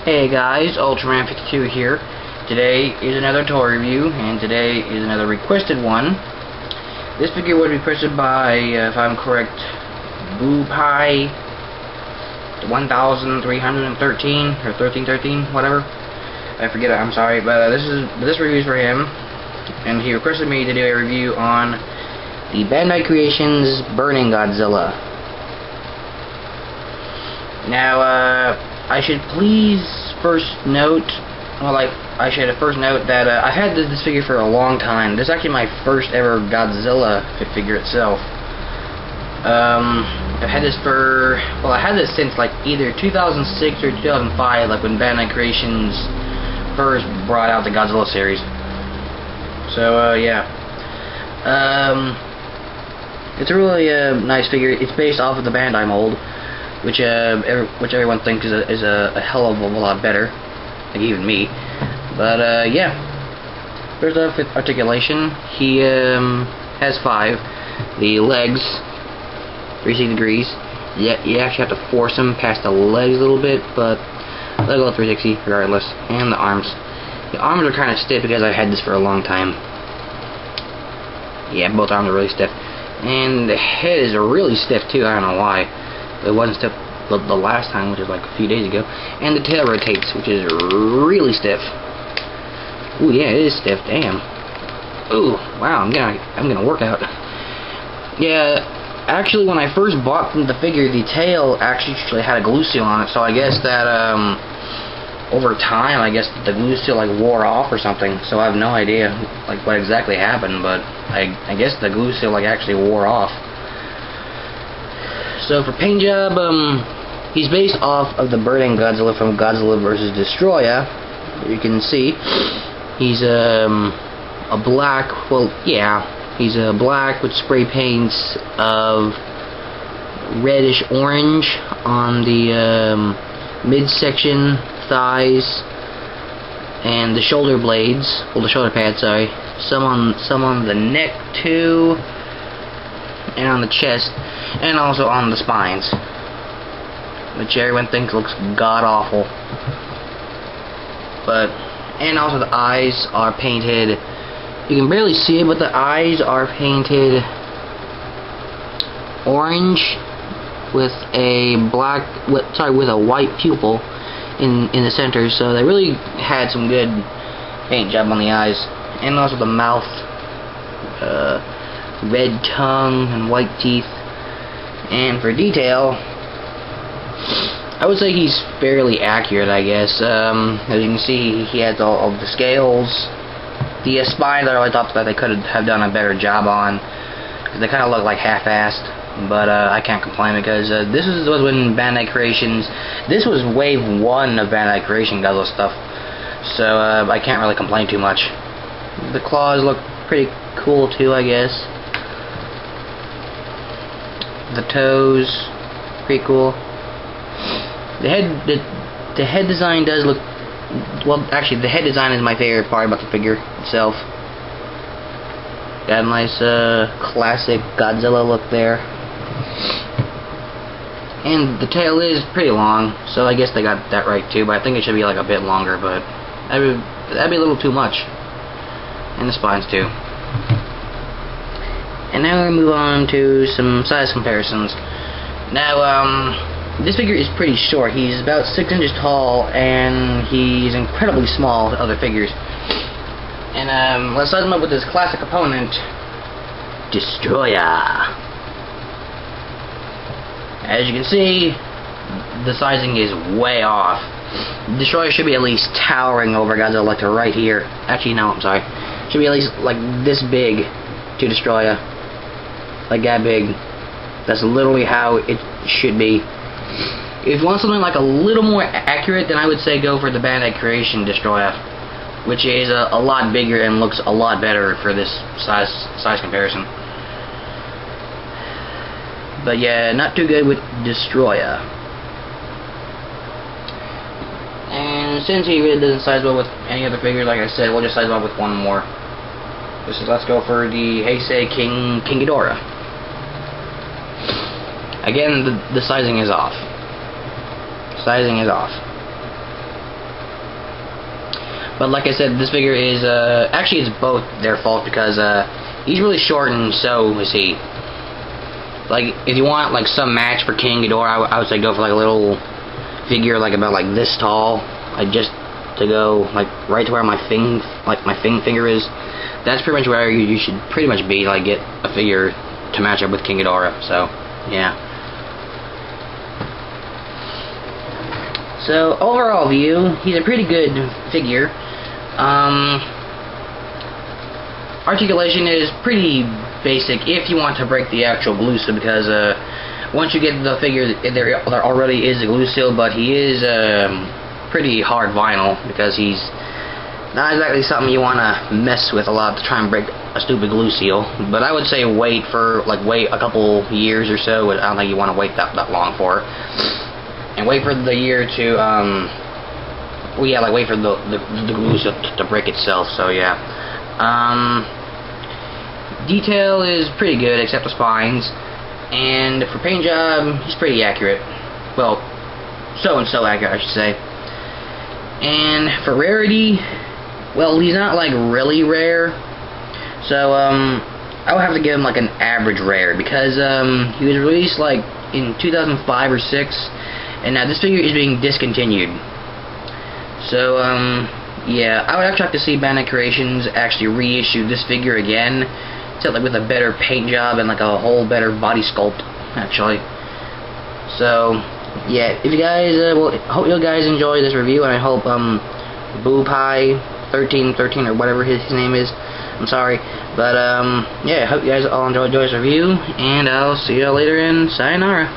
Hey guys, Ultraman52 here. Today is another toy review, and today is another requested one. This figure was requested by, if I'm correct, Boopai 1313 or 1313, whatever. I forget it. I'm sorry, but this review is for him, and he requested me to do a review on the Bandai Creations Burning Godzilla. Now, I should please first note, I should first note that I've had this figure for a long time. This is actually my first ever Godzilla figure itself. I've had this for, I had this since like either 2006 or 2005, like when Bandai Creations first brought out the Godzilla series. So, yeah. It's a really nice figure. It's based off of the Bandai mold, which everyone thinks is a hell of a lot better, like even me. But yeah, first off, articulation. He has 5. The legs, 360 degrees. Yeah, you actually have to force him past the legs a little bit, but they'll go 360 regardless. And the arms. The arms are kind of stiff because I've had this for a long time. Yeah, both arms are really stiff. And the head is really stiff too. I don't know why. It wasn't stiff the last time, which is like a few days ago. And the tail rotates, which is really stiff. Ooh, yeah, it is stiff. Damn. Ooh, wow. I'm gonna work out. Yeah, actually, when I first bought the figure, the tail actually had a glue seal on it. So I guess that over time, I guess the glue seal like wore off or something. So I have no idea like what exactly happened, but I guess the glue seal like actually wore off. So for paint job, he's based off of the Burning Godzilla from Godzilla vs. Destroya. You can see he's a black. Well, yeah, he's a black with spray paints of reddish orange on the midsection, thighs, and the shoulder blades. Well, the shoulder pads, sorry. Some on the neck too, and on the chest, and also on the spines, which everyone thinks looks god-awful. And also the eyes are painted, you can barely see it, but the eyes are painted orange with a with a white pupil in the center, so they really had some good paint job on the eyes. And also the mouth, red tongue and white teeth. And for detail, I would say he's fairly accurate, I guess. As you can see, he has all of the scales. The spines, I really thought that they could have done a better job on, because they kind of look like half-assed. But I can't complain, because this was when Bandai Creations, this was wave 1 of Bandai Creation Godzilla stuff. So I can't really complain too much. The claws look pretty cool too, I guess. The toes, pretty cool. The head design does look, well, actually the head design is my favorite part about the figure itself. Got a nice classic Godzilla look there. And the tail is pretty long, so I guess they got that right too, but I think it should be like a bit longer, but that'd be a little too much. And the spines too. And now we're going to move on to some size comparisons. Now, this figure is pretty short. He's about 6 inches tall, and he's incredibly small to other figures. And let's size him up with his classic opponent, Destroya. As you can see, the sizing is way off. Destroya should be at least towering over Godzilla, like to right here. Actually, no, I'm sorry. Should be at least like this big to Destroya. Like that big. That's literally how it should be. If you want something like a little more accurate, then I would say go for the Bandai Creation Destroya, which is a lot bigger and looks a lot better for this size comparison. But yeah, not too good with Destroya. And since he really doesn't size well with any other figure, like I said, we'll just size well with one more. Let's go for the Heisei King Ghidorah. Again, the sizing is off. Sizing is off. But like I said, this figure is, actually it's both their fault, because, he's really short and so is he. Like, if you want, like, some match for King Ghidorah, I would say go for, like, a little figure, like, about, like, this tall. Like, just to go, like, right to where my finger is. That's pretty much where you should pretty much be, like, get a figure to match up with King Ghidorah. So, yeah. So, overall view, he's a pretty good figure. Articulation is pretty basic if you want to break the actual glue seal, because once you get the figure, there already is a glue seal, but he is pretty hard vinyl, because he's not exactly something you want to mess with a lot to try and break a stupid glue seal. But I would say wait a couple years or so. I don't think you want to wait that long for it. And wait for the year to, well, yeah, like wait for the glue seal to break itself, so yeah. Detail is pretty good, except the spines. And for paint job, he's pretty accurate. Well, so accurate, I should say. And for rarity, well, he's not, like, really rare. So, I would have to give him, like, an average rare, because, he was released, like, in 2005 or 6. And now this figure is being discontinued. So, yeah, I would actually like to see Bandai Creations actually reissue this figure again, except like with a better paint job and like a whole better body sculpt, actually. So, yeah, if you guys, well, hope you guys enjoy this review, and I hope, BooPie1313 or whatever his name is, I'm sorry, but, yeah, I hope you guys all enjoyed this review, and I'll see you later in Sayonara.